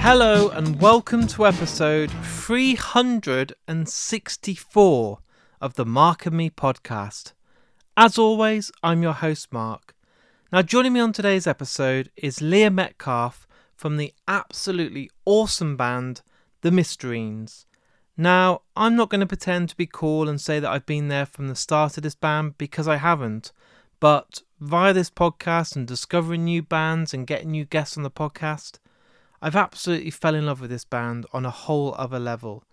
Hello and welcome to episode 364 of the Mark and Me podcast. As always, I'm your host Mark. Now joining me on today's episode is Lia Metcalfe from the absolutely awesome band the Mysterines. Now, I'm not going to pretend to be cool and say that I've been there from the start of this band because I haven't, but via this podcast and discovering new bands and getting new guests on the podcast, I've absolutely fell in love with this band on a whole other level.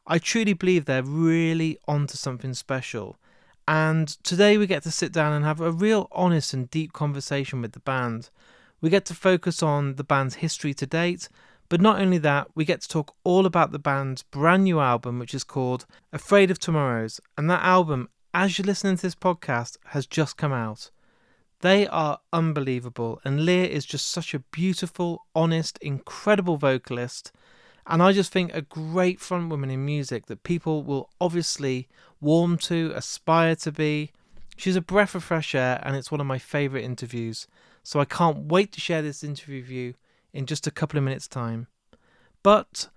I truly believe they're really onto something special. And today we get to sit down and have a real honest and deep conversation with the band. We get to focus on the band's history to date, but not only that, we get to talk all about the band's brand new album, which is called Afraid of Tomorrows. And that album, as you're listening to this podcast, has just come out. They are unbelievable, and Lia is just such a beautiful, honest, incredible vocalist, and I just think a great frontwoman in music that people will obviously warm to, aspire to be. She's a breath of fresh air, and it's one of my favourite interviews, so I can't wait to share this interview with you in just a couple of minutes' time. But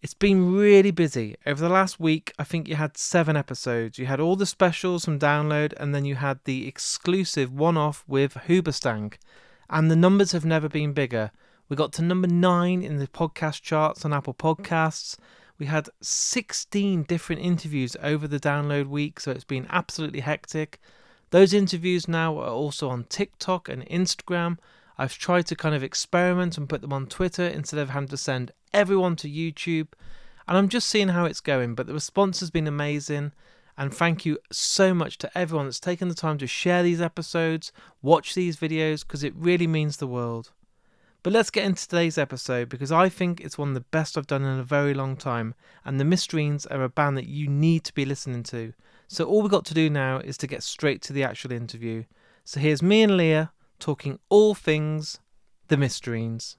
it's been really busy. Over the last week, I think you had 7 episodes. You had all the specials from Download, and then you had the exclusive one-off with Hoobastank. And the numbers have never been bigger. We got to number 9 in the podcast charts on Apple Podcasts. We had 16 different interviews over the Download week, so it's been absolutely hectic. Those interviews now are also on TikTok and Instagram. I've tried to kind of experiment and put them on Twitter instead of having to send everyone to YouTube, and I'm just seeing how it's going, but the response has been amazing, and thank you so much to everyone that's taken the time to share these episodes, watch these videos, because it really means the world. But let's get into today's episode, because I think it's one of the best I've done in a very long time, and the Mysterines are a band that you need to be listening to. So all we've got to do now is to get straight to the actual interview. So here's me and Lia talking all things the Mysterines.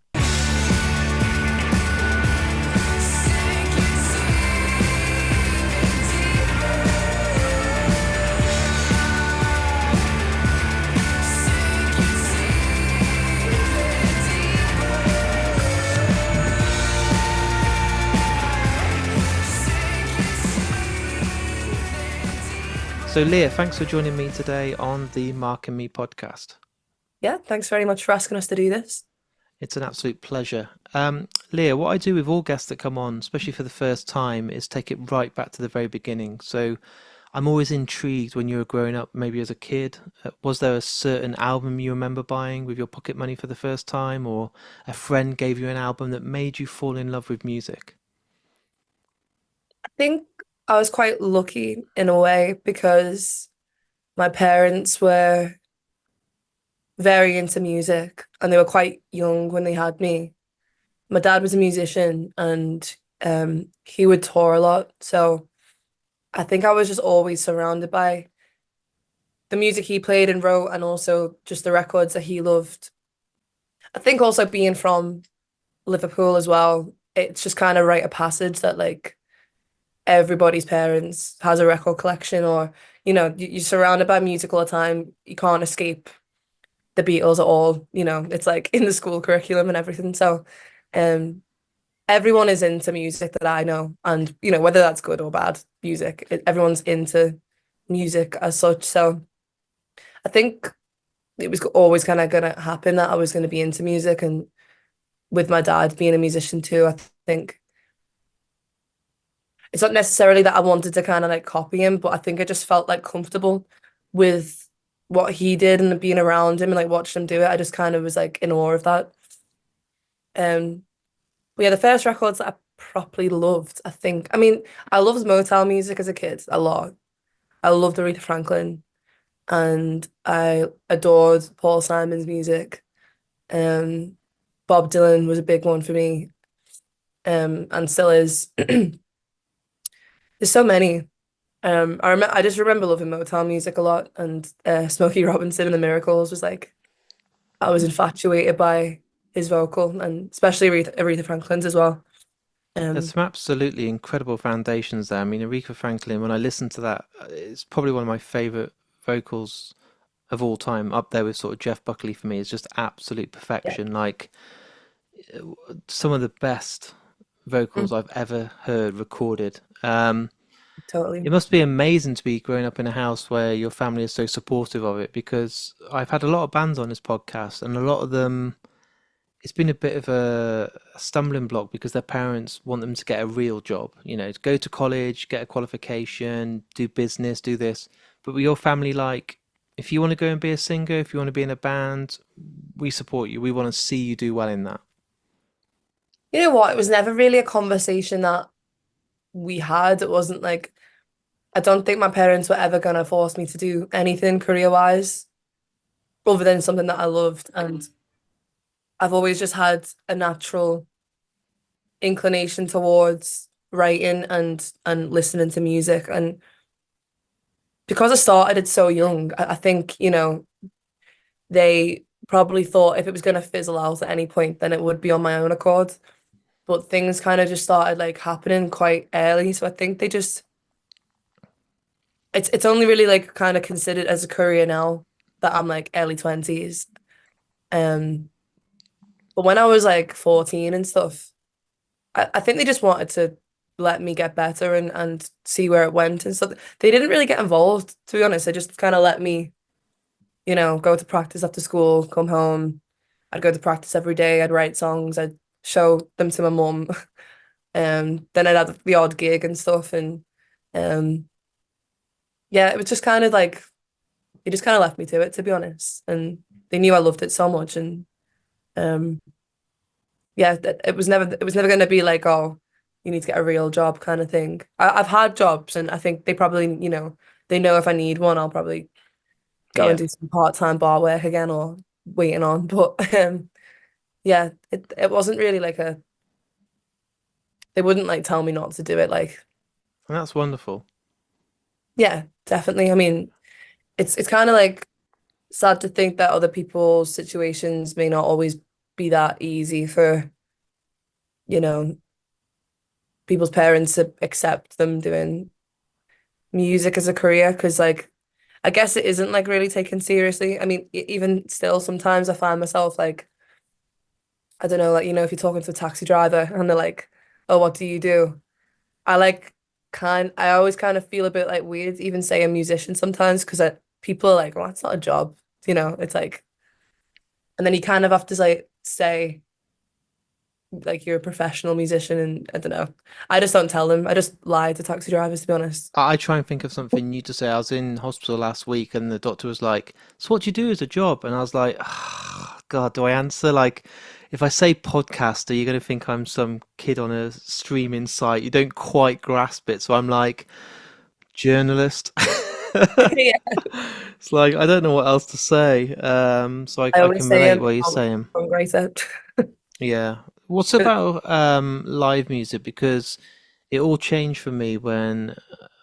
So Lia, thanks for joining me today on the Mark and Me podcast. Yeah, thanks very much for asking us to do this. It's an absolute pleasure. Lia, what I do with all guests that come on, especially for the first time, is take it right back to the very beginning. So I'm always intrigued when you were growing up, maybe as a kid. Was there a certain album you remember buying with your pocket money for the first time, or a friend gave you an album that made you fall in love with music? I think I was quite lucky in a way because my parents were very into music and they were quite young when they had me. My dad was a musician and he would tour a lot. So I think I was just always surrounded by the music he played and wrote and also just the records that he loved. I think also being from Liverpool as well, it's just kind of rite of passage that like everybody's parents has a record collection or you're surrounded by music all the time. You can't escape the Beatles at all. It's like in the school curriculum and everything. So um everyone is into music that I know, and whether that's good or bad music, everyone's into music as such. So I think it was always kind of gonna happen that I was going to be into music, and with my dad being a musician too, I think it's not necessarily that I wanted to kind of like copy him, but I think I just felt like comfortable with what he did and being around him and like watching him do it. I just kind of was like in awe of that. Um, but yeah, the first records that I properly loved, I think, I mean, I loved Motown music as a kid a lot. I loved Aretha Franklin and I adored Paul Simon's music. Um, Bob Dylan was a big one for me, and still is. There's so many. I just remember loving Motown music a lot, and Smokey Robinson and the Miracles was like I was infatuated by his vocal, and especially Aretha Franklin's as well. There's Um, some absolutely incredible foundations there. I mean, Aretha Franklin, when I listen to that, it's probably one of my favorite vocals of all time, up there with sort of Jeff Buckley for me. Is just absolute yeah, perfection. Like, some of the best vocals Mm, I've ever heard recorded. totally. It must be amazing to be growing up in a house where your family is so supportive of it because I've had a lot of bands on this podcast and a lot of them, it's been a bit of a stumbling block because their parents want them to get a real job, to go to college, get a qualification, do business, do this. But with your family, like, if you want to go and be a singer, if you want to be in a band, we support you. We want to see you do well in that. You know what? It was never really a conversation that we had. It wasn't like, I don't think my parents were ever gonna force me to do anything career-wise other than something that I loved. And I've always just had a natural inclination towards writing and listening to music. And because I started it so young, I think, they probably thought if it was gonna fizzle out at any point, then it would be on my own accord. But things kind of just started like happening quite early. So I think they just it's only really like kind of considered as a career now that I'm like early 20s. Um, but when I was like 14 and stuff, I think they just wanted to let me get better and see where it went and stuff. They didn't really get involved, to be honest. They just kind of let me, go to practice after school, come home. I'd go to practice every day. I'd write songs. I'd show them to my mum. Then I'd have the odd gig and stuff. And um, yeah, it was just kind of like they just kind of left me to it, to be honest. And they knew I loved it so much. And um, yeah, it was never going to be like, oh, you need to get a real job kind of thing. I've had jobs, and I think they probably, they know if I need one, I'll probably go and Yeah. do some part-time bar work again or waiting on. But yeah, it wasn't really like they wouldn't like tell me not to do it. Like, And that's wonderful. yeah, definitely. I mean, it's kind of like sad to think that other people's situations may not always be that easy for, you know, people's parents to accept them doing music as a career because like I guess it isn't like really taken seriously. I mean, even still sometimes I find myself like I don't know, like if you're talking to a taxi driver and they're like, "Oh, what do you do?" I like I always kind of feel a bit like weird to even say a musician sometimes because people are like, "Well, that's not a job." It's like and then you kind of have to like say like you're a professional musician and I don't know. I just don't tell them. I just lie to taxi drivers to be honest. I try and think of something new to say. I was in hospital last week and the doctor was like, "So what do you do as a job?" And I was like, God, do I answer? Like, if I say podcaster, you're going to think I'm some kid on a streaming site. You don't quite grasp it. So I'm like, journalist. Yeah. It's like, I don't know what else to say. So I, I I always can say relate what you're saying. songwriter. Yeah. What's about live music? Because it all changed for me when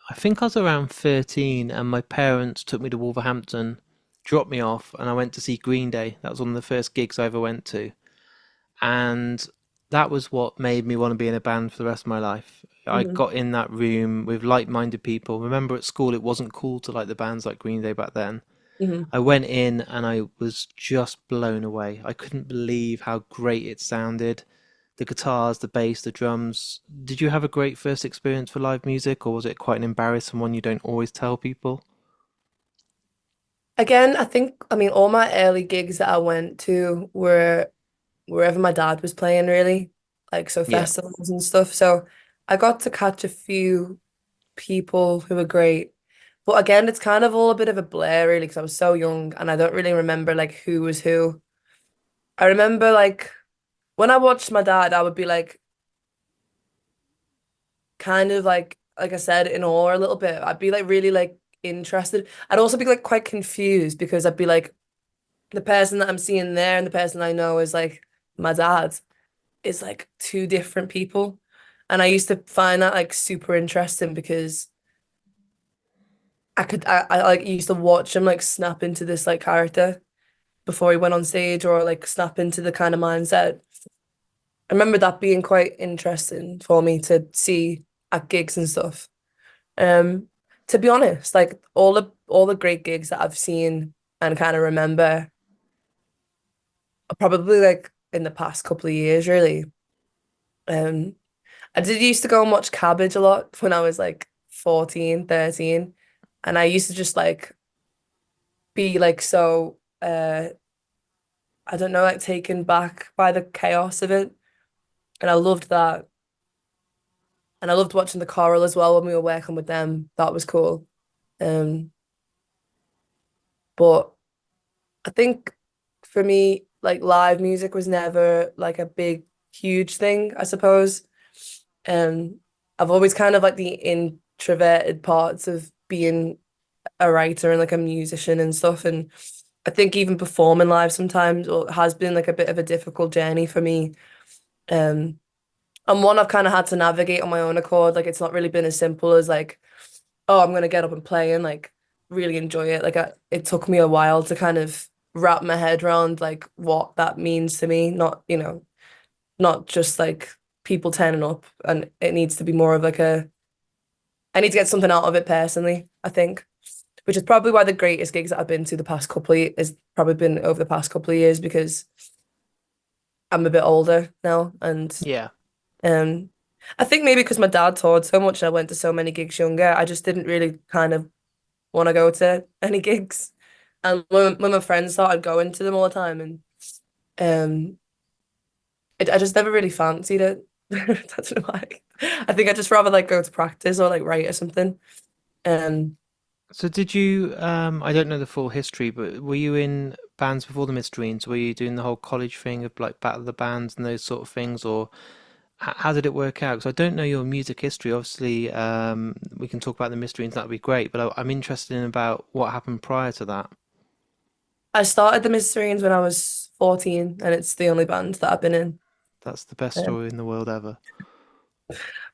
I think I was around 13 and my parents took me to Wolverhampton, dropped me off, and I went to see Green Day. That was one of the first gigs I ever went to. And that was what made me want to be in a band for the rest of my life. I Hmm. got in that room with like-minded people. Remember at school it wasn't cool to like the bands like Green Day back then. Hmm. I went in and I was just blown away. I couldn't believe how great it sounded. The guitars, the bass, the drums. Did you have a great first experience for live music, or was it quite an embarrassing one you don't always tell people? Again, I mean, all my early gigs that I went to were wherever my dad was playing, really, like so Yeah. festivals and stuff. So I got to catch a few people who were great. But again, it's kind of all a bit of a blur, really, because I was so young and I don't really remember like who was who. I remember like when I watched my dad, I would be like kind of like I said, in awe a little bit. I'd be like really like interested. I'd also be like quite confused because I'd be like the person that I'm seeing there and the person I know is like my dad is like two different people. And I used to find that like super interesting because I like used to watch him like snap into this like character before he went on stage or like snap into the kind of mindset. I remember that being quite interesting for me to see at gigs and stuff. Um, to be honest, like all the great gigs that I've seen and kind of remember are probably like in the past couple of years, really. Um, I did used to go and watch Cabbage a lot when I was like 14, 13. And I used to just like be like so I don't know, like taken back by the chaos of it. And I loved that. And I loved watching the choral as well when we were working with them. That was cool. Um, but I think for me, like live music was never like a big, huge thing, I suppose. Um, I've always kind of like the introverted parts of being a writer and like a musician and stuff. And I think even performing live sometimes has been like a bit of a difficult journey for me. Um, and one I've kind of had to navigate on my own accord. Like it's not really been as simple as like, oh, I'm gonna get up and play and like really enjoy it. It took me a while to kind of wrap my head around like what that means to me. Not, not just like people turning up, and it needs to be more of like I need to get something out of it personally, I think. Which is probably why the greatest gigs that I've been to the past couple of has probably been over the past couple of years because I'm a bit older now and Yeah. um I think maybe because my dad toured so much and I went to so many gigs younger, I just didn't really kind of want to go to any gigs. And when my friends started going to them all the time and um I just never really fancied it. I don't know why. I think I just rather like go to practice or like write or something. Um So did you, I don't know the full history, but were you in bands before the Mysterines? Were you doing the whole college thing of like Battle of the Bands and those sort of things, or how did it work out? Because I don't know your music history. Obviously, we can talk about the Mysterines, that'd be great, but I'm interested in about what happened prior to that. I started the Mysterines when I was 14 and it's the only band that I've been in. That's the best Um, story in the world ever.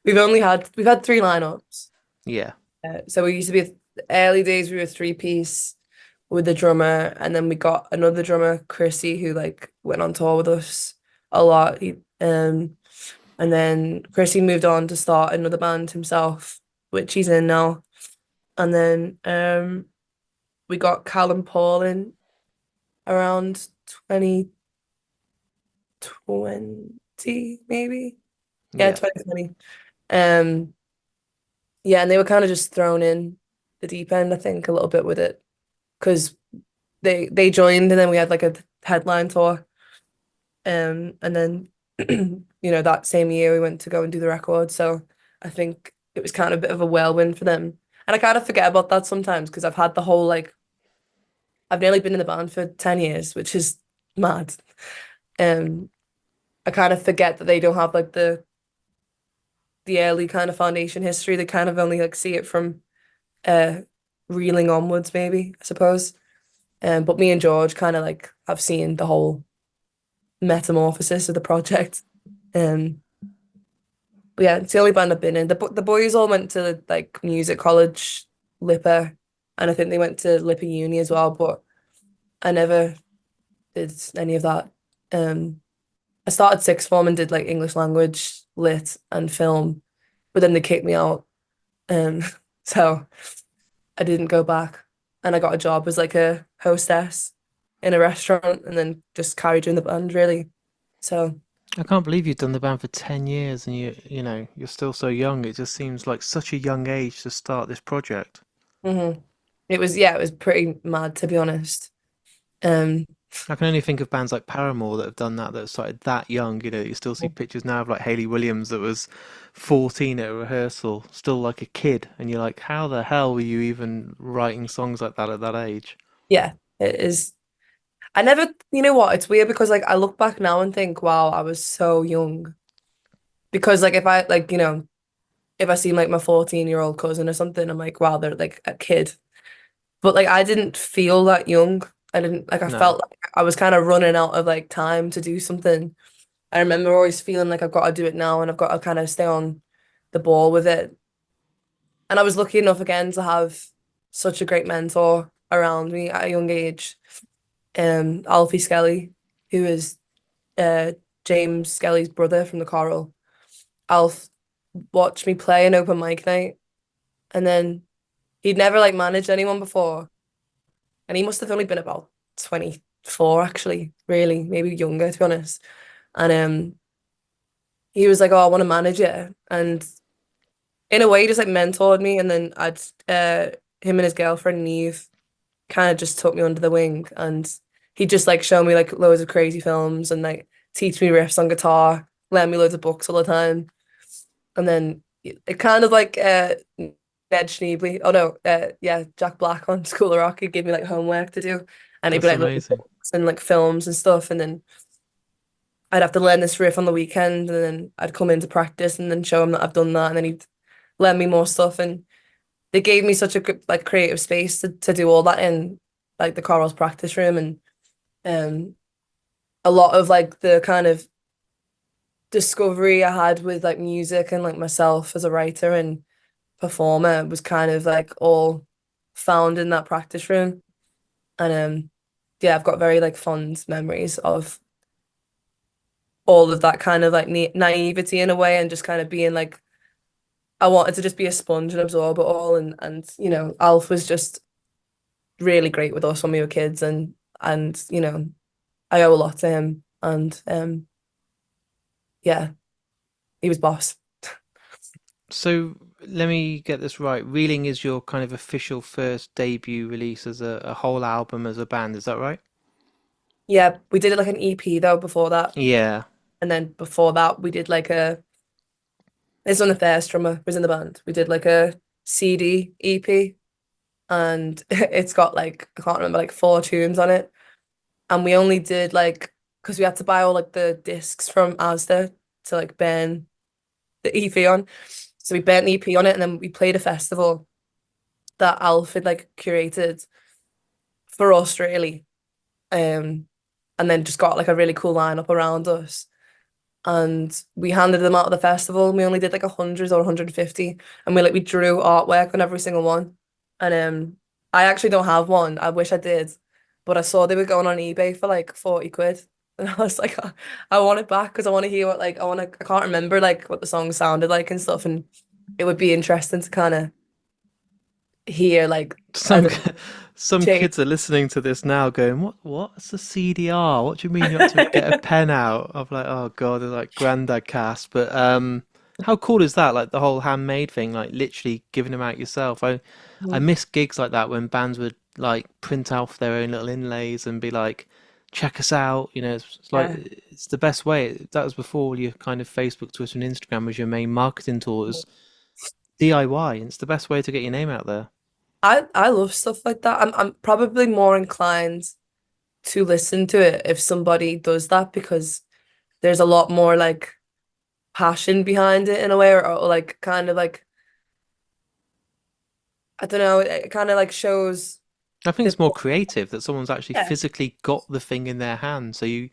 we've had three lineups. Yeah, So we used to be the early days we were three piece with the drummer, and then we got another drummer, Chrissy, who like went on tour with us a lot. And then Chrissy moved on to start another band himself, which he's in now. And then we got Callum Paul in around 2020, maybe. Yeah, yeah. 2020. Um, yeah, and they were kind of just thrown in the deep end, I think, a little bit with it because they joined and then we had like a headline tour. And then that same year we went to go and do the record. So I think it was kind of a bit of a whirlwind for them. And I kind of forget about that sometimes because I've had the whole like I've nearly been in the band for 10 years, which is mad. Um, I kind of forget that they don't have like the early kind of foundation history. They kind of only like see it from uh reeling onwards, maybe, I suppose. But me and George kind of like have seen the whole metamorphosis of the project. Um, but yeah, it's the only band I've been in. The boys all went to like music college, Lipper, and I think they went to Lipper Uni as well, but I never did any of that. Um, I started sixth form and did like English language, lit, and film, but then they kicked me out. Um, so I didn't go back, and I got a job as like a hostess in a restaurant, and then just carried on the band really. So. I can't believe you've done the band for 10 years and you're still so young. It just seems like such a young age to start this project. Mhm. It was pretty mad to be honest. Um, I can only think of bands like Paramore that have done that started that young. You still see pictures now of like Hayley Williams that was 14 at a rehearsal, still like a kid, and you're like, how the hell were you even writing songs like that at that age? yeah, it is. I never, you know what? It's weird because like I look back now and think, wow, I was so young. Because like if I like, if I see like my 14-year-old cousin or something, I'm like, wow, they're like a kid. But like I didn't feel that young. I didn't like I No. felt like I was kind of running out of like time to do something. I remember always feeling like I've got to do it now and I've got to kind of stay on the ball with it. And I was lucky enough again to have such a great mentor around me at a young age. Alfie Skelly, who is uh James Skelly's brother from the choral. Alf watched me play an open mic night and then he'd never like managed anyone before. And he must have only been about 24 actually, really, maybe younger to be honest. And he was like, "Oh, I want to manage it," and in a way, he just like mentored me. And then I'd him and his girlfriend Neve kind of just took me under the wing, and he just like showed me like loads of crazy films and like teach me riffs on guitar, lend me loads of books all the time. And then it kind of like Ned Schneebly. Oh no, yeah, Jack Black on School of Rock. He'd give me like homework to do, and he'd be That's like look at amazing. books and like films and stuff. And then I'd have to learn this riff on the weekend, and then I'd come into practice and then show him that I've done that, and then he'd lend me more stuff. And they gave me such a good like creative space to do all that in like the chorals practice room. And um a lot of like the kind of discovery I had with like music and like myself as a writer and performer was kind of like all found in that practice room. And yeah, I've got very like fond memories of all of that kind of like naivety in a way, and just kind of being like I wanted to just be a sponge and absorb it all. And Alf was just really great with us when we were kids, and I owe a lot to him. And yeah, he was boss. So let me get this right. Reeling is your kind of official first debut release as a whole album as a band, is that right? Yeah, we did it like an EP though before that. Yeah. And then before that we did like a this one the first drummer was in the band. We did like a CD EP, and it's got like I can't remember like 4 tunes on it. And we only did like because we had to buy all like the discs from Asda to like burn the EP on. So we burnt the EP on it, and then we played a festival that Alf had like curated for us really. Um and then just got like a really cool lineup around us. And we handed them out at the festival, and we only did like 100 or 150. And we drew artwork on every single one. And I actually don't have one. I wish I did. But I saw they were going on eBay for like 40 quid. And I was like, I want it back because I want to hear what like I can't remember like what the song sounded like and stuff. And it would be interesting to kind of hear like I Some don't know, some change. kids are listening to this now going, what's a CDR? What do you mean you had to get a pen out? I'm like, oh God, they're like granddad cast. But how cool is that? Like the whole handmade thing, like literally giving them out yourself. I Mhm. miss gigs like that when bands would like print out their own little inlays and be like, check us out. It's like Yeah. it's the best way. That was before your kind of Facebook, Twitter, and Instagram was your main marketing tool. It was DIY, and it's the best way to get your name out there. I love stuff like that. I'm probably more inclined to listen to it if somebody does that, because there's a lot more like passion behind it in a way, or like kind of like I don't know, it kind of like shows I think the it's more creative that someone's actually yeah. physically got the thing in their hand. So you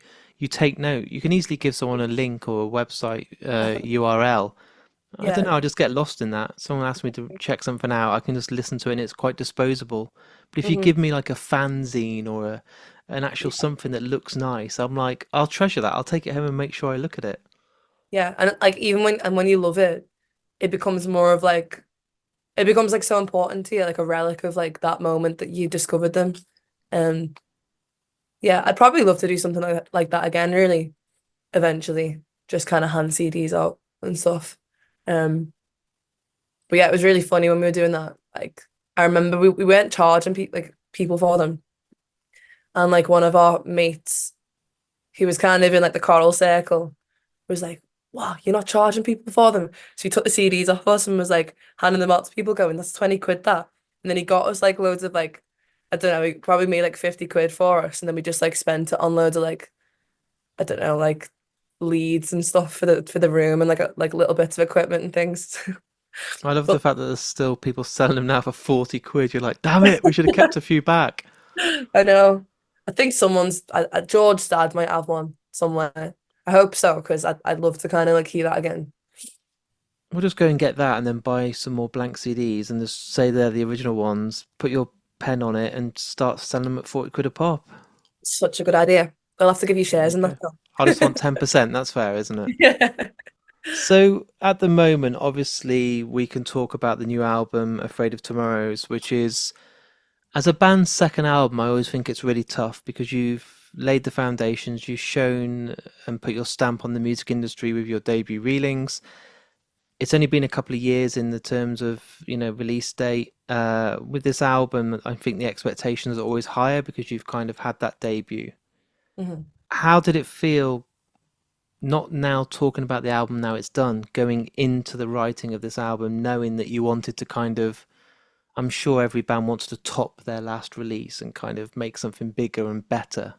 take note. You can easily give someone a link or a website Definitely. URL. I don't Yeah. know. I just get lost in that. Someone asks me to check something out. I can just listen to it and it's quite disposable. But if you Hmm. give me like a fanzine or an actual something that looks nice, I'm like, I'll treasure that. I'll take it home and make sure I look at it. Yeah. And like even when you love it, it becomes more of like it becomes like so important to you, like a relic of like that moment that you discovered them. And yeah, I'd probably love to do something like that again, really, eventually. Just kind of hand CDs out and stuff. Um, but yeah, it was really funny when we were doing that. Like I remember we weren't charging people for them. And like one of our mates, he was kind of in like the choral circle, was like, wow, you're not charging people for them. So he took the CDs off us and was like handing them out to people going, that's 20 quid that. And then he got us like loads of like, I don't know, he probably made like 50 quid for us. And then we just like spent it on loads of like, I don't know, like leads and stuff for the room, and like little bits of equipment and things. I love the But fact that there's still people selling them now for 40 quid. You're like, damn it, we should have kept a few back. I know. I think George's dad might have one somewhere. I hope so, because I'd love to kind of like hear that again. We'll just go and get that and then buy some more blank CDs and just say they're the original ones, put your pen on it and start selling them at 40 quid a pop. Such a good idea. I'll have to give you There shares you in go. that I just want though. 10%. That's fair, isn't it? Yeah. So at the moment, obviously, we can talk about the new album, Afraid of Tomorrows, which is, as a band's second album, I always think it's really tough because laid the foundations, you've shown and put your stamp on the music industry with your debut Reelings. It's only been a couple of years in the terms of, release date. With this album, I think the expectations are always higher because you've kind of had that debut. Mhm. How did it feel, not now talking about the album now it's done, going into the writing of this album, knowing that you wanted to kind of, I'm sure every band wants to top their last release and kind of make something bigger and better.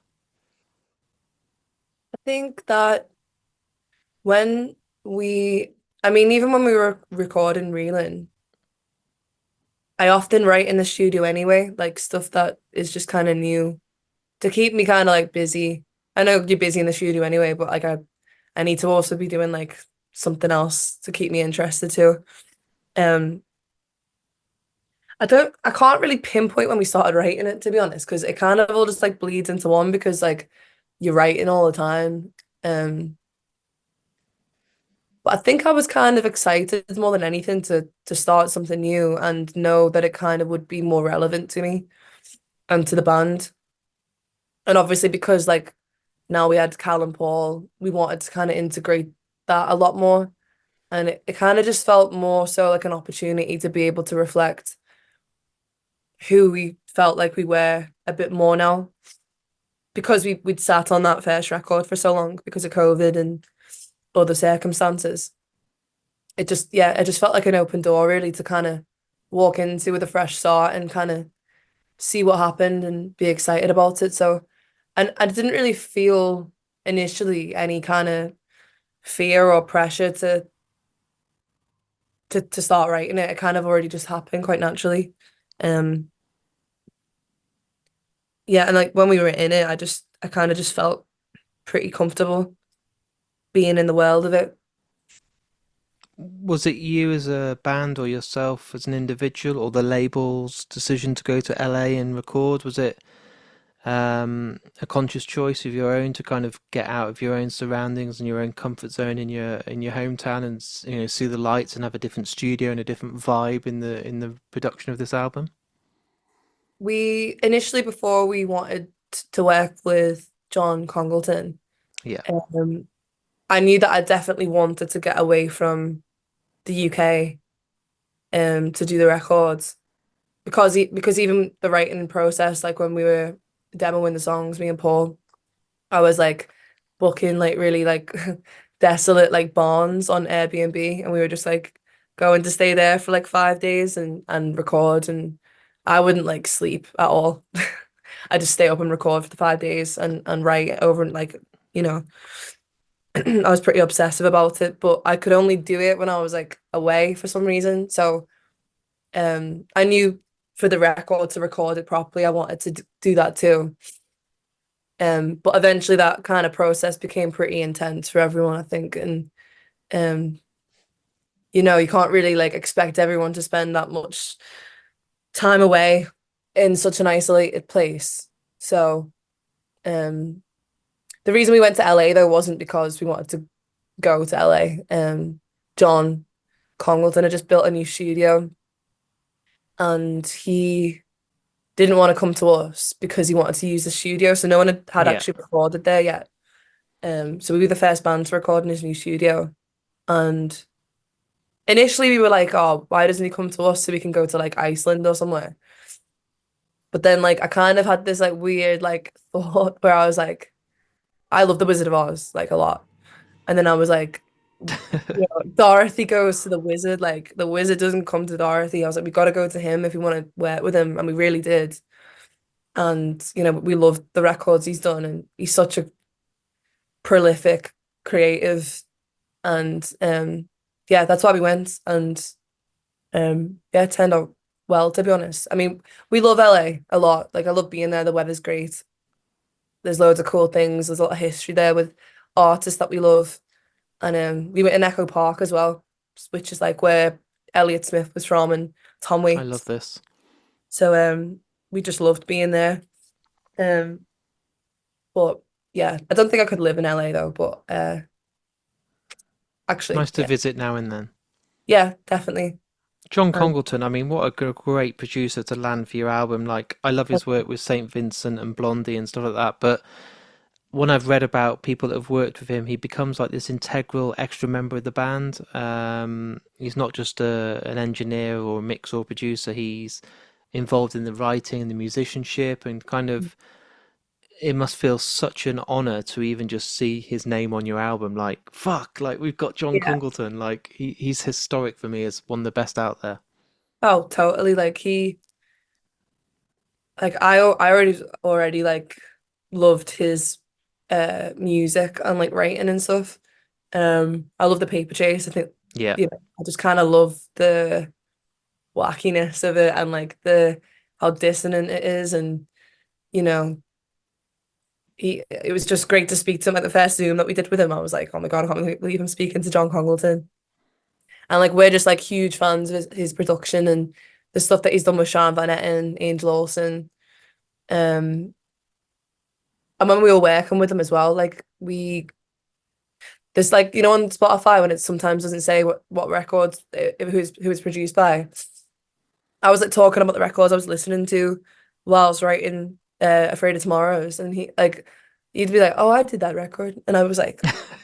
I think that when we, I mean, even when we were recording Reeling, I often write in the studio anyway, like stuff that is just kind of new to keep me kind of like busy. I know you're busy in the studio anyway, but like I need to also be doing like something else to keep me interested too. Um, I can't really pinpoint when we started writing it, to be honest, because it kind of all just like bleeds into one because like you're writing all the time. Um, but I think I was kind of excited more than anything to start something new and know that it kind of would be more relevant to me and to the band. And obviously because like now we had Cal and Paul, we wanted to kind of integrate that a lot more. And it kind of just felt more so like an opportunity to be able to reflect who we felt like we were a bit more now because we'd sat on that first record for so long because of COVID and other circumstances. It just felt like an open door really to kind of walk into with a fresh start and kind of see what happened and be excited about it. So, and I didn't really feel initially any kind of fear or pressure to start writing it. It kind of already just happened quite naturally. Um, yeah, and like when we were in it, I kind of just felt pretty comfortable being in the world of it. Was it you as a band or yourself as an individual or the label's decision to go to LA and record? Was it a conscious choice of your own to kind of get out of your own surroundings and your own comfort zone in your hometown and see the lights and have a different studio and a different vibe in the production of this album? We initially, before we wanted to work with John Congleton, Yeah, um, I knew that I definitely wanted to get away from the UK to do the records because even the writing process, like when we were demoing the songs, me and Paul, I was like booking like really like desolate like barns on Airbnb and we were just like going to stay there for like 5 days and record and I wouldn't like sleep at all. I just stay up and record for the 5 days and write over and like you know I was pretty obsessive about it, but I could only do it when I was like away for some reason. So I knew for the record to record it properly, I wanted to do that too. But eventually that kind of process became pretty intense for everyone, I think. And um, you can't really like expect everyone to spend that much time away in such an isolated place. So um the reason we went to LA though wasn't because we wanted to go to LA. John Congleton had just built a new studio and he didn't want to come to us because he wanted to use the studio. So no one had yeah. actually recorded there yet. So we were the first band to record in his new studio. And initially we were like, oh, why doesn't he come to us so we can go to like Iceland or somewhere? But then like I kind of had this like weird like thought where I was like, I love The Wizard of Oz like a lot. And then I was like, Dorothy goes to the wizard, like the wizard doesn't come to Dorothy. I was like, we gotta go to him if we want to work with him, and we really did. And we loved the records he's done, and he's such a prolific creative, and yeah, that's why we went, and yeah, it turned out well, to be honest. I mean, we love LA a lot. Like I love being there. The weather's great. There's loads of cool things. There's a lot of history there with artists that we love. And we went in Echo Park as well, which is like where Elliott Smith was from and Tom I love Waits. this. So we just loved being there. Um but yeah, I don't think I could live in LA though, but actually Nice to yeah. visit now and then. Yeah, definitely. John Um, Congleton, I mean, what a great producer to land for your album. Like, I love his work with Saint Vincent and Blondie and stuff like that. But when I've read about people that have worked with him, he becomes like this integral extra member of the band. He's not just an engineer or a mixer or producer. He's involved in the writing and the musicianship, and kind of it must feel such an honor to even just see his name on your album. Like, fuck, like we've got John Yeah. Congleton. Like he's historic for me as one of the best out there. Oh, totally. Like he, like I already like loved his music and like writing and stuff. I love the Paper Chase. I think, Yeah. you know, I just kind of love the wackiness of it and like the how dissonant it is, and you know, it was just great to speak to him at the first Zoom that we did with him. I was like, oh my God, I can't believe I'm speaking to John Congleton. And like we're just like huge fans of his production and the stuff that he's done with Sean Van Etten, Angel Olsen. Um, and when we were working with him as well, like we there's like, you know, on Spotify when it sometimes doesn't say what records who was produced by. I was like talking about the records I was listening to while I was writing Afraid of Tomorrows, and he'd be like, "Oh, I did that record," and I was like,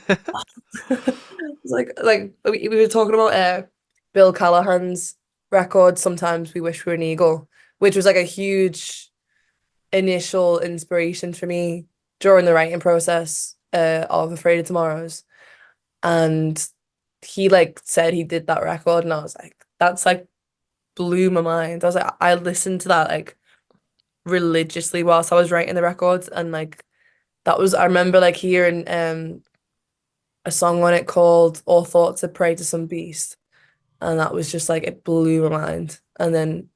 it's like we were talking about Bill Callahan's record. Sometimes we wish we were an eagle, which was like a huge initial inspiration for me during the writing process of Afraid of Tomorrows. And he like said he did that record, and I was like, that's like blew my mind. I was like, I listened to that like religiously whilst I was writing the records, and like that was I remember like hearing a song on it called All Thoughts Are Prey to Some Beast, and that was just like it blew my mind. And then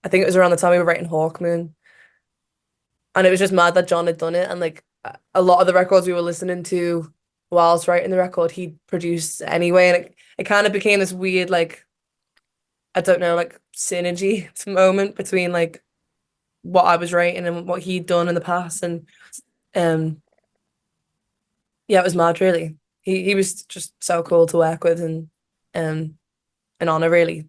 I think it was around the time we were writing Hawk Moon, and it was just mad that John had done it, and like a lot of the records we were listening to whilst writing the record he produced anyway, and it kind of became this weird like I don't know like synergy moment between like what I was writing and what he'd done in the past. And um yeah, it was mad really. He was just so cool to work with, and um an honor really.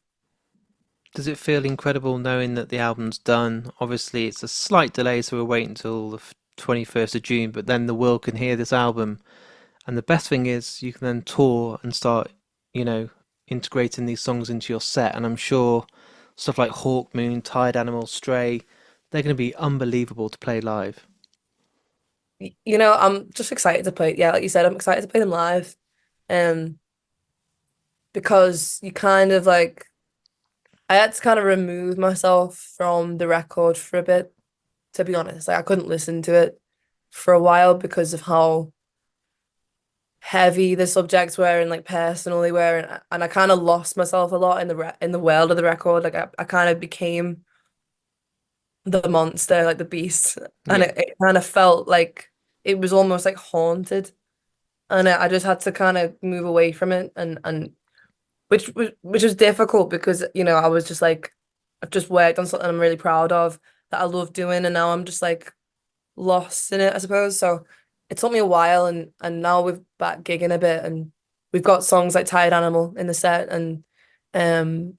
Does it feel incredible knowing that the album's done? Obviously, it's a slight delay, so we'll wait until the 21st of June, but then the world can hear this album. And the best thing is you can then tour and start, you know, integrating these songs into your set. And I'm sure stuff like Hawk Moon, Tired Animal, Stray, they're going to be unbelievable to play live. You know, I'm just excited to play, yeah, like you said, I'm excited to play them live. Um because you kind of like I had to kind of remove myself from the record for a bit, to be honest. Like I couldn't listen to it for a while because of how heavy the subjects were and like personal they were, and I kind of lost myself a lot in in the world of the record. Like I kind of became the monster, like the beast, and Yeah. it kind of felt like it was almost like haunted, and I just had to kind of move away from it, and which was difficult because you know I was just like I've just worked on something I'm really proud of that I love doing, and now I'm just like lost in it, I suppose. So it took me a while, and now we're back gigging a bit, and we've got songs like Tired Animal in the set, and um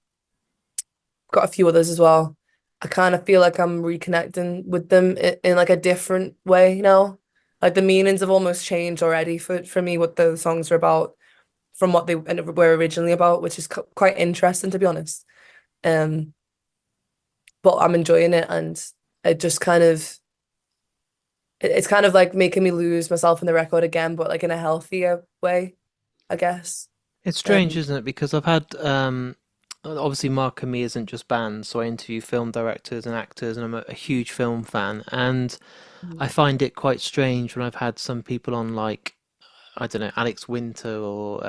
got a few others as well. I kind of feel like I'm reconnecting with them in like a different way now. Like the meanings have almost changed already for me what the songs are about from what they were originally about, which is quite interesting to be honest. Um, but I'm enjoying it, and it just kind of it's kind of like making me lose myself in the record again, but like in a healthier way, I guess. It's strange, Um, isn't it? Because I've had, obviously, Mark and Me isn't just bands, so I interview film directors and actors, and I'm a huge film fan. And I find it quite strange when I've had some people on, like, I don't know, Alex Winter or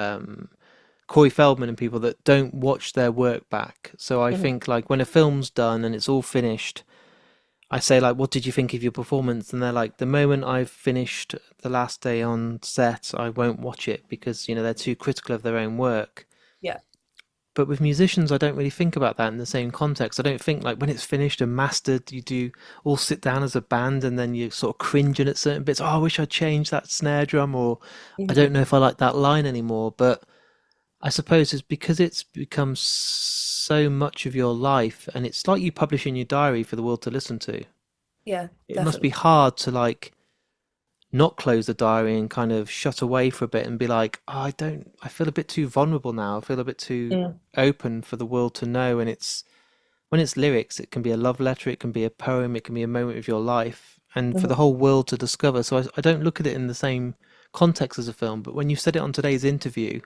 Corey Feldman and people that don't watch their work back. So I mhm. think, like, when a film's done and it's all finished, I say, like, what did you think of your performance? And they're like, the moment I've finished the last day on set, I won't watch it because, they're too critical of their own work. Yeah, But with musicians, I don't really think about that in the same context. I don't think like when it's finished and mastered, you do all sit down as a band and then you sort of cringing at certain bits. Oh, I wish I'd changed that snare drum, or I mhm. don't know if I like that line anymore. But I suppose it's because it's become so much of your life, and it's like you publish in your diary for the world to listen to. Yeah, It must be definitely. hard to like not close the diary and kind of shut away for a bit and be like, oh, I feel a bit too vulnerable now. I feel a bit too Mm. open for the world to know. And it's when it's lyrics, it can be a love letter, it can be a poem, it can be a moment of your life, and for the Mhm. whole world to discover. So I don't look at it in the same context as a film. But when you said it on today's interview,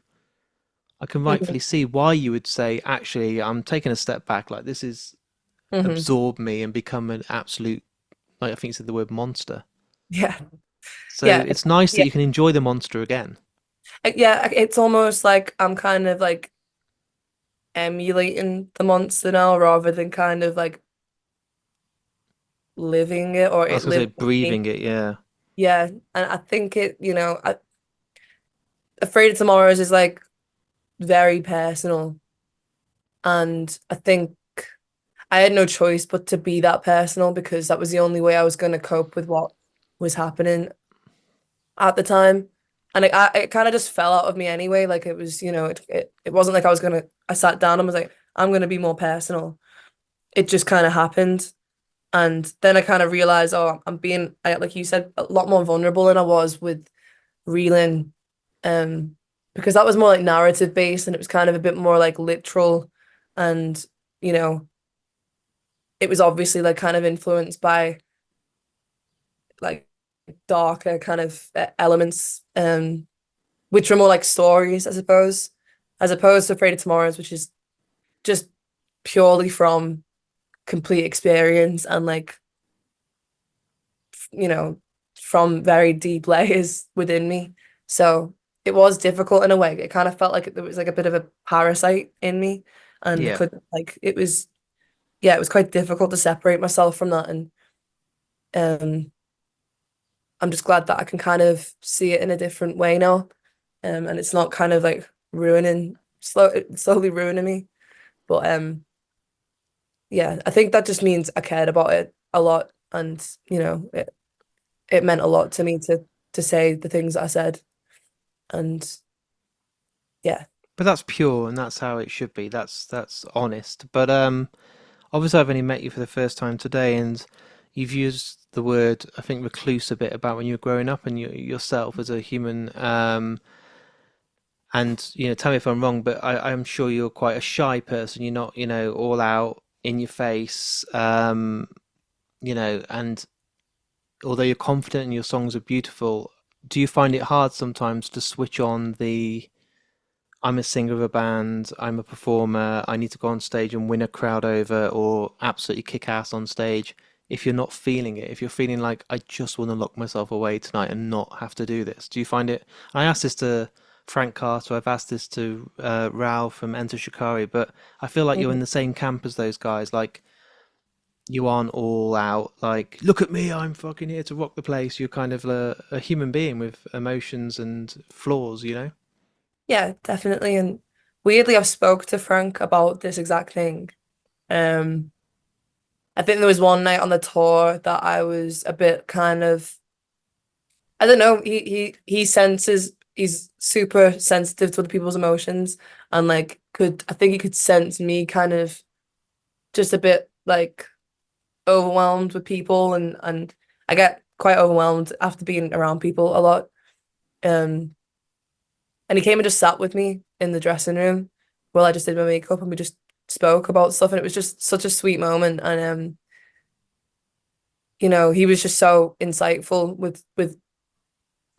I can Mhm. rightfully see why you would say, actually, I'm taking a step back. Like this is Mhm. absorb me and become an absolute, like I think you said the word monster. Yeah. So Yeah. it's nice that Yeah. you can enjoy the monster again. Yeah. It's almost like I'm kind of like emulating the monster now rather than kind of like living it or I was it gonna say living with me. breathing it, yeah. Yeah. And I think Afraid of Tomorrows is like very personal. And I think I had no choice but to be that personal because that was the only way I was going to cope with what was happening at the time. And it kind of just fell out of me anyway. Like it was, it wasn't like I sat down and was like, I'm gonna be more personal. It just kind of happened. And then I kind of realized, oh, like you said, a lot more vulnerable than I was with reeling. Um, because that was more like narrative based and it was kind of a bit more like literal. And, you know, it was obviously like kind of influenced by like darker kind of elements. Which were more like stories, I suppose, as opposed to Afraid of Tomorrows, which is just purely from complete experience and like, you know, from very deep layers within me. So it was difficult in a way. It kind of felt like there was like a bit of a parasite in me, and I Yeah. couldn't like it was yeah, it was quite difficult to separate myself from that. And um, I'm just glad that I can kind of see it in a different way now, and it's not kind of like slowly ruining me. But yeah, I think that just means I cared about it a lot, and it meant a lot to me to say the things that I said, and yeah. But that's pure and that's how it should be. That's honest. But obviously I've only met you for the first time today and you've used the word I think recluse a bit about when you were growing up and yourself as a human and tell me if I'm wrong, but I'm sure you're quite a shy person. You're not, all out in your face, and although you're confident and your songs are beautiful, do you find it hard sometimes to switch on the I'm a singer of a band, I'm a performer, I need to go on stage and win a crowd over or absolutely kick ass on stage if you're not feeling it, if you're feeling like I just want to lock myself away tonight and not have to do this? Do you find it? I asked this to Frank Carter, I've asked this to Rao from Enter Shikari, but I feel like you're in Mhm. the same camp as those guys. Like you aren't all out, like, look at me, I'm fucking here to rock the place. You're kind of a human being with emotions and flaws. Yeah, definitely. And weirdly, I've spoke to Frank about this exact thing. Um, I think there was one night on the tour that I was a bit kind of, I don't know, he senses he's super sensitive to other people's emotions and like could I think he could sense me kind of just a bit like overwhelmed with people and I get quite overwhelmed after being around people a lot. Um, and he came and just sat with me in the dressing room while I just did my makeup and we just spoke about stuff and it was just such a sweet moment and he was just so insightful with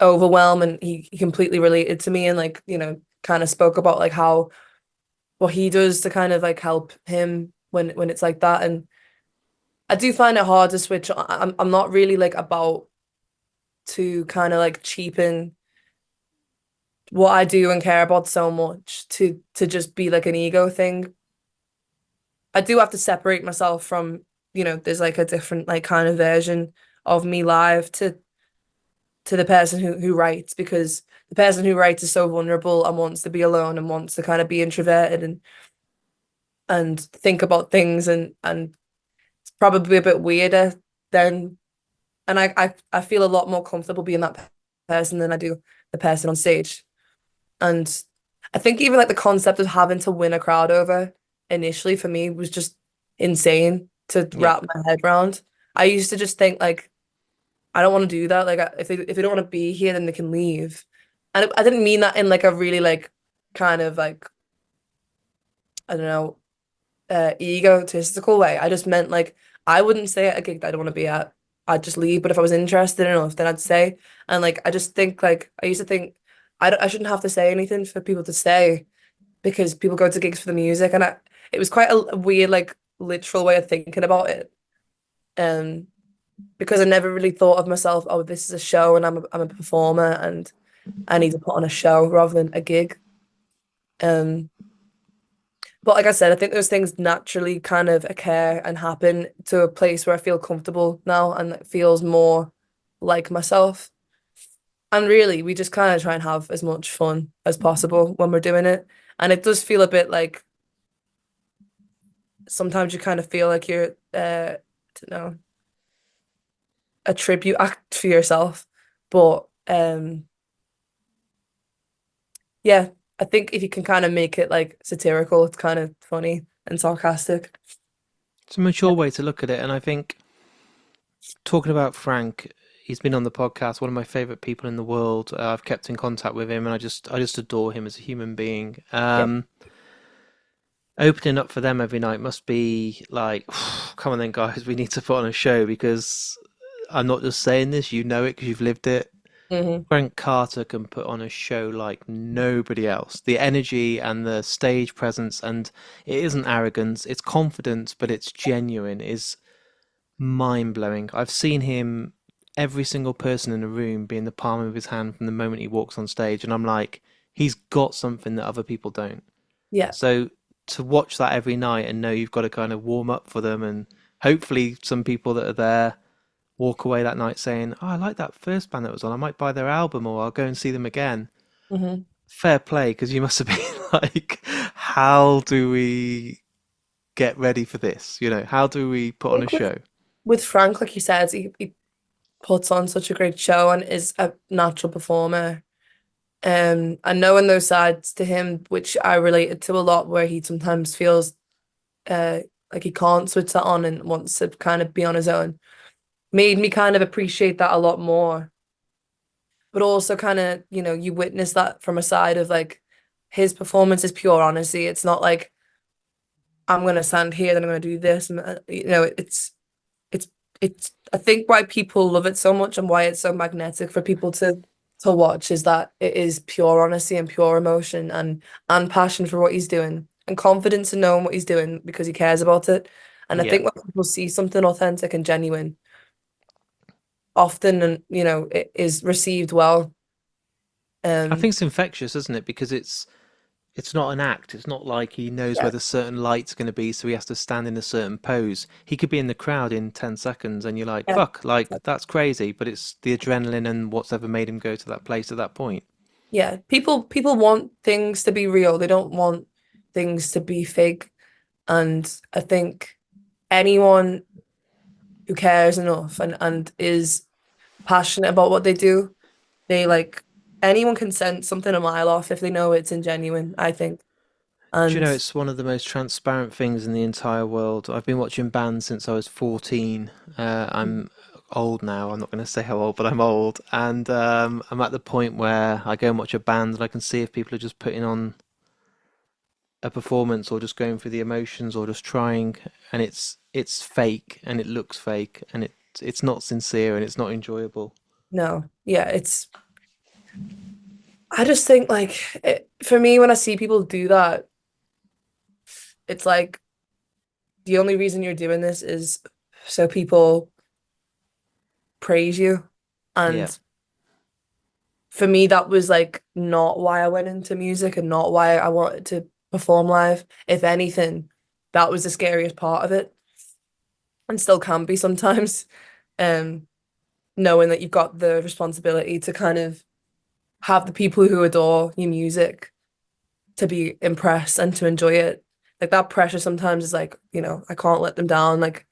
overwhelm and he completely related to me and like, kind of spoke about like how what he does to kind of like help him when it's like that. And I do find it hard to switch on. I'm not really like about to kind of like cheapen what I do and care about so much to just be like an ego thing. I do have to separate myself from, there's like a different like kind of version of me live to the person who writes because the person who writes is so vulnerable and wants to be alone and wants to kind of be introverted and think about things and it's probably a bit weirder than and I feel a lot more comfortable being that person than I do the person on stage. And I think even like the concept of having to win a crowd over initially for me was just insane to Yeah. wrap my head around. I used to just think like I don't want to do that. Like if they don't want to be here, then they can leave. And I didn't mean that in like a really like kind of like I don't know egotistical way. I just meant like I wouldn't say at a gig that I don't want to be at. I'd just leave. But if I was interested enough, then I'd say. And like I just think like I used to think I shouldn't have to say anything for people to stay because people go to gigs for the music, and it was quite a weird like literal way of thinking about it. Um, because I never really thought of myself, oh, this is a show and I'm a performer and I need to put on a show rather than a gig. Um, but like I said, I think those things naturally kind of occur and happen to a place where I feel comfortable now and it feels more like myself. And really, we just kind of try and have as much fun as possible when we're doing it. And it does feel a bit like sometimes you kind of feel like you're, I don't know, a tribute act for yourself. But yeah, I think if you can kind of make it like satirical, it's kind of funny and sarcastic. It's a mature way to look at it, and I think talking about Frank, he's been on the podcast, one of my favorite people in the world. I've kept in contact with him, and I just adore him as a human being. Yeah. Opening up for them every night must be like, come on then, guys, we need to put on a show because I'm not just saying this, you know it because you've lived it. Hmm. Grant Carter can put on a show like nobody else. The energy and the stage presence, and it isn't arrogance, it's confidence, but it's genuine, is mind blowing. I've seen him, every single person in the room be in the palm of his hand from the moment he walks on stage, and I'm like, he's got something that other people don't. Yeah. So to watch that every night and know you've got to kind of warm up for them, and hopefully some people that are there walk away that night saying, "Oh, I like that first band that was on. I might buy their album or I'll go and see them again." Hmm. Fair play, because you must have been like, "How do we get ready for this? How do we put I on a think show?" with Frank, like you said, he puts on such a great show and is a natural performer. And knowing those sides to him, which I related to a lot, where he sometimes feels uh like he can't switch that on and wants to kind of be on his own, made me kind of appreciate that a lot more. But also kind of, you witness that from a side of like his performance is pure honesty. It's not like I'm gonna stand here, then I'm gonna do this, and it's I think why people love it so much and why it's so magnetic for people to watch is that it is pure honesty and pure emotion and passion for what he's doing and confidence in knowing what he's doing because he cares about it. And I Yeah. think when people see something authentic and genuine, often and it is received well. I Um, think it's infectious, isn't it? Because it's not an act. It's not like he knows where yeah, the certain light's going to be, so he has to stand in a certain pose. He could be in the crowd in 10 seconds, and you're like, yeah, fuck, like, that's crazy. But it's the adrenaline and what's ever made him go to that place at that point. yeah. People want things to be real. They don't want things to be fake. And I think anyone who cares enough and is passionate about what they do, they like anyone can sense something a mile off if they know it's ingenuine, I think. Do you know, And it's one of the most transparent things in the entire world. I've been watching bands since I was 14. I'm old now. I'm not going to say how old, but I'm old. And I'm at the point where I go and watch a band and I can see if people are just putting on a performance or just going through the emotions or just trying, and it's fake and it looks fake and it's not sincere and it's not enjoyable. no, yeah, I just think like for me when I see people do that, it's like the only reason you're doing this is so people praise you. Yeah. And for me, that was like not why I went into music and not why I wanted to perform live. If anything, that was the scariest part of it and still can be sometimes. Um, Knowing that you've got the responsibility to kind of have the people who adore your music to be impressed and to enjoy it. Like that pressure sometimes is like, I can't let them down. Like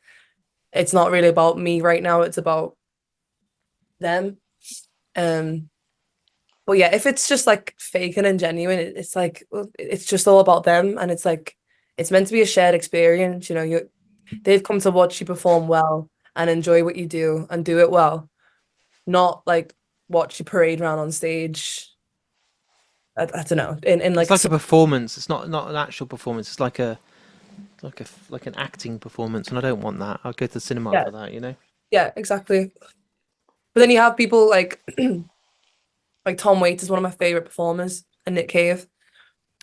it's not really about me right now, it's about them. Um, But yeah, if it's just like fake and genuine, it's like well, it's just all about them, and it's like it's meant to be a shared experience. They've come to watch you perform well and enjoy what you do and do it well. not like watch you parade around on stage. I don't know, in It's like like a performance. It's not an actual performance. It's like an acting performance, and I don't want that. I'll go to the cinema yeah, for that, you know. yeah, exactly. But then you have people like like Tom Waits is one of my favorite performers, and Nick Cave,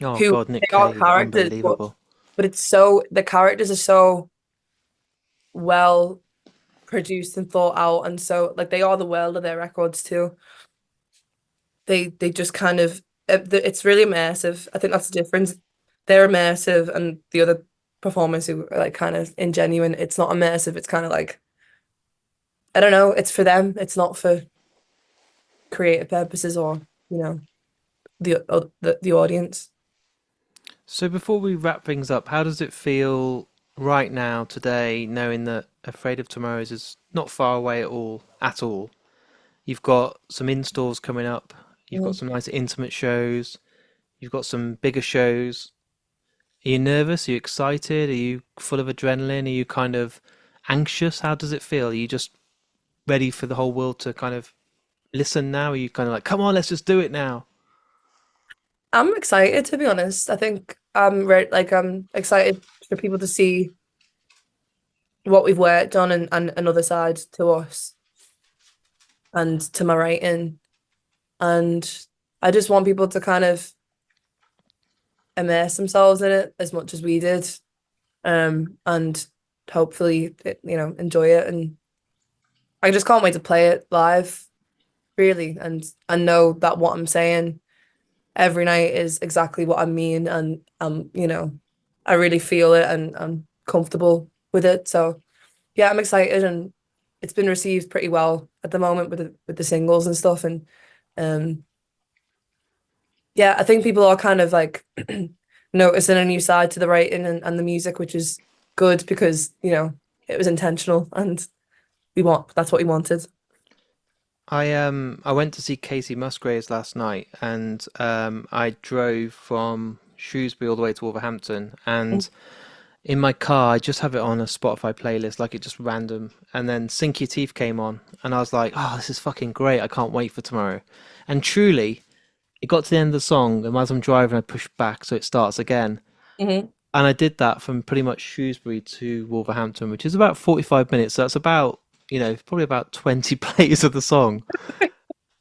Oh who God, Nick they are Cave, characters, unbelievable. but it's so the characters are so well produced and thought out, and so like they are the world of their records too. They just kind of it's really immersive. I think that's the difference. They're immersive, and the other performers who are like kind of ingenuine. It's not immersive. It's kind of like I don't know. It's for them. It's not for creative purposes or the audience. So before we wrap things up, how does it feel right now, today, knowing that Afraid of Tomorrows is not far away at all, at all? You've got some in-stores coming up. You've got Mhm. some nice intimate shows. You've got some bigger shows. Are you nervous? Are you excited? Are you full of adrenaline? Are you kind of anxious? How does it feel? Are you just ready for the whole world to kind of listen now? Are you kind of like, come on, let's just do it now? I'm excited to be honest. I think I'm excited for people to see what we've worked on and another side to us and to my writing. And I just want people to kind of immerse themselves in it as much as we did. And hopefully, enjoy it. And I just can't wait to play it live, really. And I know that what I'm saying every night is exactly what I mean. And I really feel it and I'm comfortable with it. So yeah, I'm excited and it's been received pretty well at the moment with the singles and stuff. And um yeah, I think people are kind of like noticing a new side to the writing and the music, which is good because, it was intentional and that's what we wanted. I went to see Casey Musgraves last night, and I drove from Shrewsbury all the way to Wolverhampton, and in my car I just have it on a Spotify playlist, like it just random, and then Sink Your Teeth came on, and I was like, oh, this is fucking great! I can't wait for tomorrow. And truly, it got to the end of the song, and as I'm driving, I pushed back so it starts again, Hmm. and I did that from pretty much Shrewsbury to Wolverhampton, which is about 45 minutes. So that's about probably about 20 plays of the song.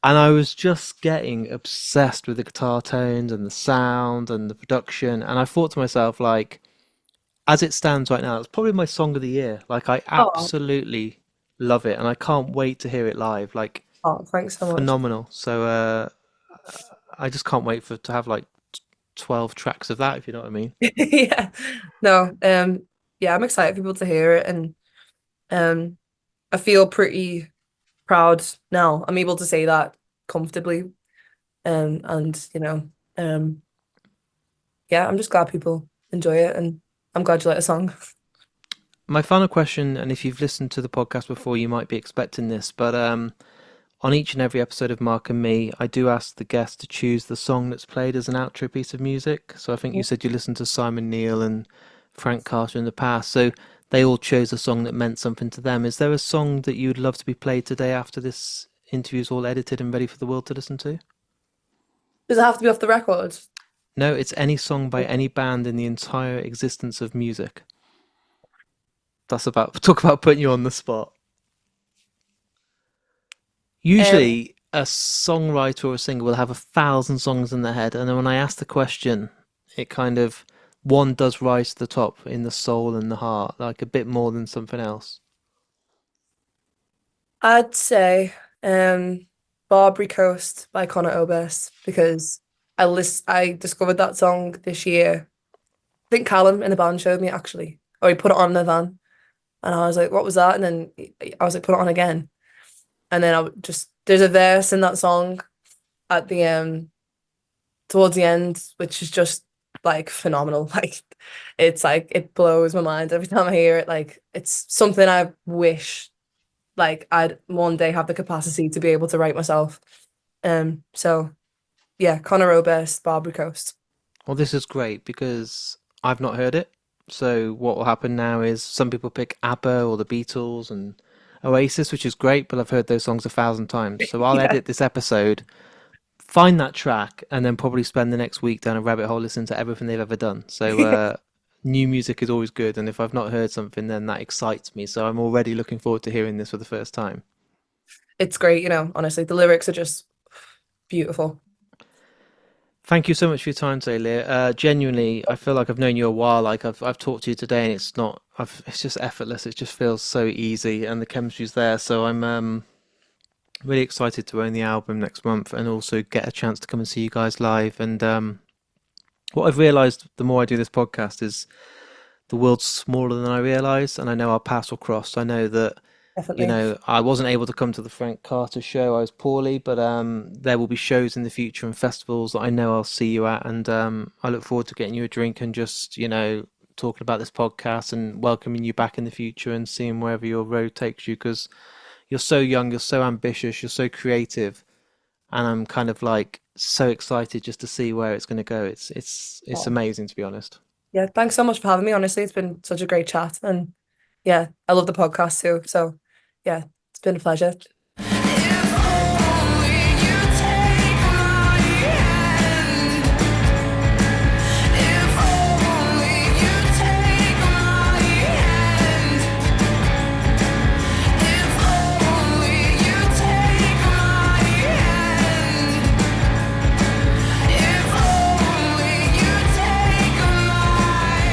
And I was just getting obsessed with the guitar tones and the sound and the production. And I thought to myself, like, as it stands right now, it's probably my song of the year. Like, I Oh, absolutely love it. And I can't wait to hear it live. Like, oh, thanks so much. phenomenal. So, I just can't wait to have like 12 tracks of that, if you know what I mean. Yeah. No, yeah, I'm excited for people to hear it and um I feel pretty proud now. I'm able to say that comfortably. And um yeah, I'm just glad people enjoy it and I'm glad you like the song. My final question, and if you've listened to the podcast before, you might be expecting this, but on each and every episode of Mark and Me, I do ask the guest to choose the song that's played as an outro piece of music. So I think you said you listened to Simon Neil and Frank Carter in the past. So they all chose a song that meant something to them. Is there a song that you would love to be played today after this interview is all edited and ready for the world to listen to? Does it have to be off the record? No, it's any song by any band in the entire existence of music. That's about talk about putting you on the spot. Um, Usually, a songwriter or a singer will have 1,000 songs in their head, and then when I ask the question, it kind of one does rise to the top in the soul and the heart, like a bit more than something else. I'd say Barbary Coast by Conor Oberst because I discovered that song this year. I think Callum in the band showed me actually. Or he put it on in the van and I was like, what was that? And then I was like, put it on again. And then there's a verse in that song at the towards the end, which is just like phenomenal. Like it blows my mind every time I hear it. Like it's something I wish like I'd one day have the capacity to be able to write myself. So yeah, Conor Oberst, Barbary Coast. Well, this is great because I've not heard it. So what will happen now is some people pick ABBA or the Beatles, and Oasis, which is great, but I've heard those songs 1,000 times. So I'll Yeah. edit this episode, find that track, and then probably spend the next week down a rabbit hole listening to everything they've ever done. So new music is always good, and if I've not heard something, then that excites me. So I'm already looking forward to hearing this for the first time. It's great, honestly. The lyrics are just beautiful. Thank you so much for your time today, Leah. Genuinely, I feel like I've known you a while. Like I've talked to you today, and it's just effortless. It just feels so easy, and the chemistry's there. So I'm really excited to own the album next month, and also get a chance to come and see you guys live. And what I've realised the more I do this podcast is the world's smaller than I realised, and I know our paths will cross. I know that Definitely. I wasn't able to come to the Frank Carter show. I was poorly, but there will be shows in the future and festivals that I know I'll see you at, and I look forward to getting you a drink and just talking about this podcast and welcoming you back in the future and seeing wherever your road takes you, because you're so young, you're so ambitious, you're so creative, and I'm kind of like so excited just to see where it's going to go. It's Oh. amazing, to be honest. Yeah, thanks so much for having me. Honestly, it's been such a great chat. And yeah, I love the podcast too. So yeah, it's been a pleasure. If only you take my hand. If only you take my hand. If only you take my hand. If only you take my.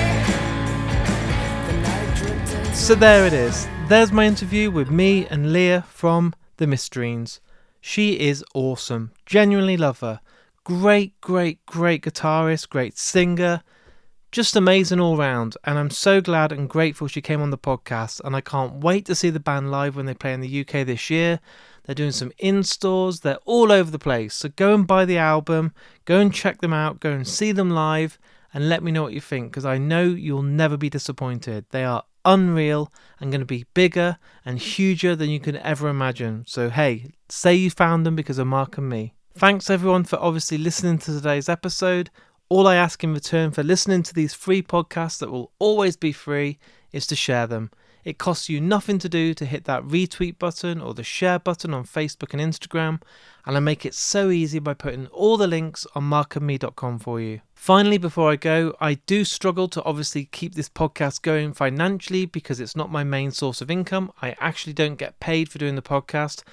The night dripped into So there it is. There's my interview with me and Lia from the Mysterines. She is awesome. Genuinely love her. Great, great, great guitarist, great singer. Just amazing all round. And I'm so glad and grateful she came on the podcast. And I can't wait to see the band live when they play in the UK this year. They're doing some in-stores. They're all over the place. So go and buy the album. Go and check them out. Go and see them live. And let me know what you think, because I know you'll never be disappointed. They are unreal and going to be bigger and huger than you could ever imagine. So hey, say you found them because of Mark and me. Thanks everyone for obviously listening to today's episode. All I ask in return for listening to these free podcasts that will always be free is to share them. It costs you nothing to do to hit that retweet button or the share button on Facebook and Instagram, and I make it so easy by putting all the links on markandme.com for you. Finally, before I go, I do struggle to obviously keep this podcast going financially because it's not my main source of income. I actually don't get paid for doing the podcast.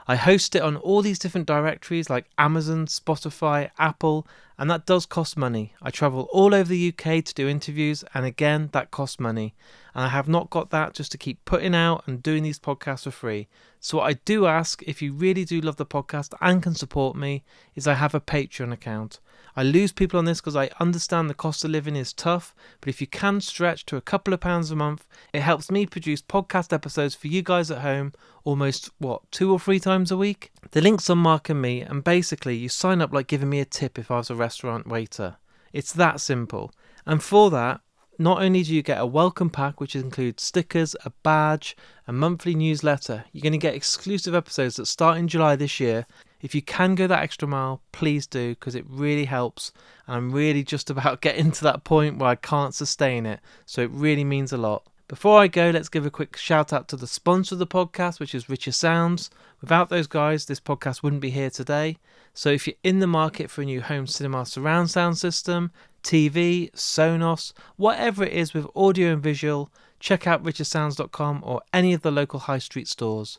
I host it on all these different directories like Amazon, Spotify, Apple, and that does cost money. I travel all over the UK to do interviews, and again, that costs money. And I have not got that just to keep putting out and doing these podcasts for free. So what I do ask, if you really do love the podcast and can support me, is I have a Patreon account. I lose people on this because I understand the cost of living is tough, but if you can stretch to a couple of pounds a month, it helps me produce podcast episodes for you guys at home almost, 2 or 3 times a week? The link's on Mark and Me, and basically you sign up like giving me a tip if I was a restaurant waiter. It's that simple. And for that, not only do you get a welcome pack, which includes stickers, a badge, a monthly newsletter, you're going to get exclusive episodes that start in July this year. If you can go that extra mile, please do, because it really helps. And I'm really just about getting to that point where I can't sustain it. So it really means a lot. Before I go, let's give a quick shout out to the sponsor of the podcast, which is Richer Sounds. Without those guys, this podcast wouldn't be here today. So if you're in the market for a new home cinema surround sound system, TV, Sonos, whatever it is with audio and visual, check out richersounds.com or any of the local high street stores.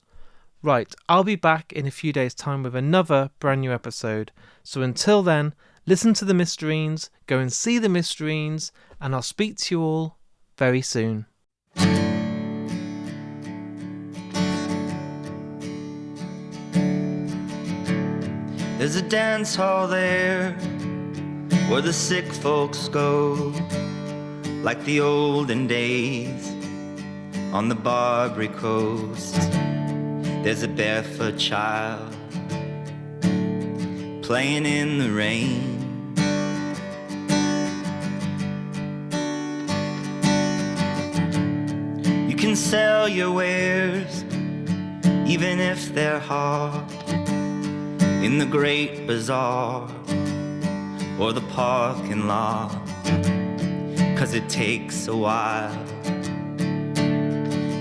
Right, I'll be back in a few days' time with another brand new episode. So until then, listen to the Mysterines, go and see the Mysterines, and I'll speak to you all very soon. There's a dance hall there where the sick folks go, like the olden days on the Barbary Coast. There's a barefoot child playing in the rain. You can sell your wares, even if they're hard, in the great bazaar or the parking lot, 'cause it takes a while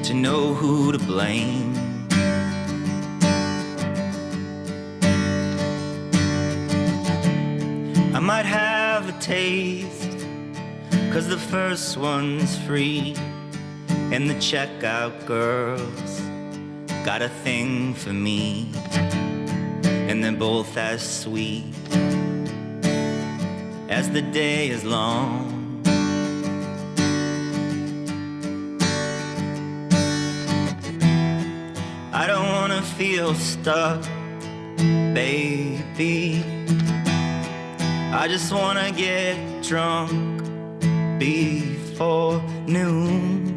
to know who to blame. might have a taste, 'cause the first one's free, and the checkout girls got a thing for me, and they're both as sweet as the day is long. I don't wanna feel stuck, baby. I just wanna get drunk before noon.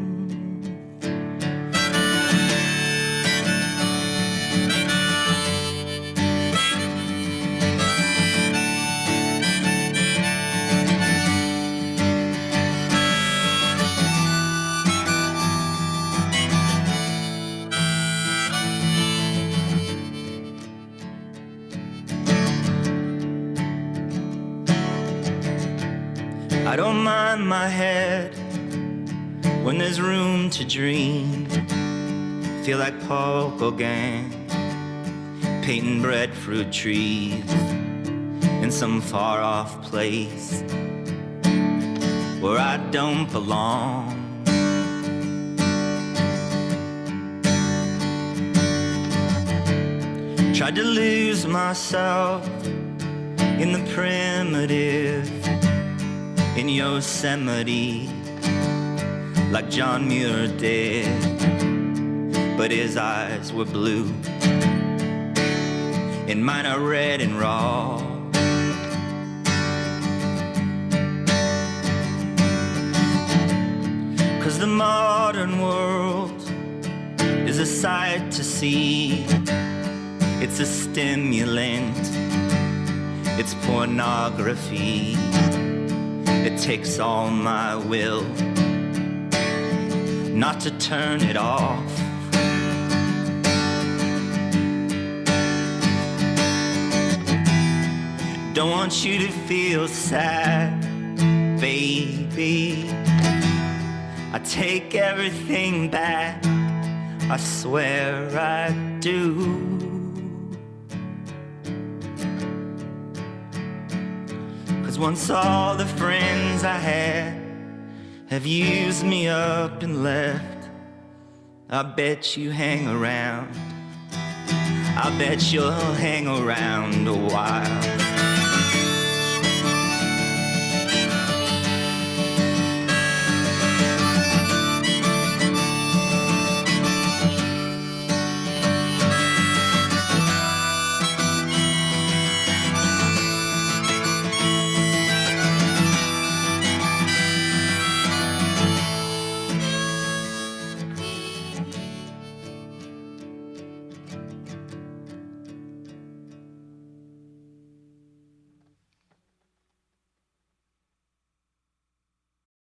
I don't mind my head when there's room to dream. Feel like Paul Gauguin painting breadfruit trees in some far-off place where I don't belong. Tried to lose myself in the primitive, in Yosemite, like John Muir did, but his eyes were blue and mine are red and raw. Cause the modern world is a sight to see. It's a stimulant, it's pornography. It takes all my will not to turn it off. Don't want you to feel sad, baby. I take everything back, I swear I do. 'Cause once all the friends I had have used me up and left, I bet you hang around, I bet you'll hang around a while.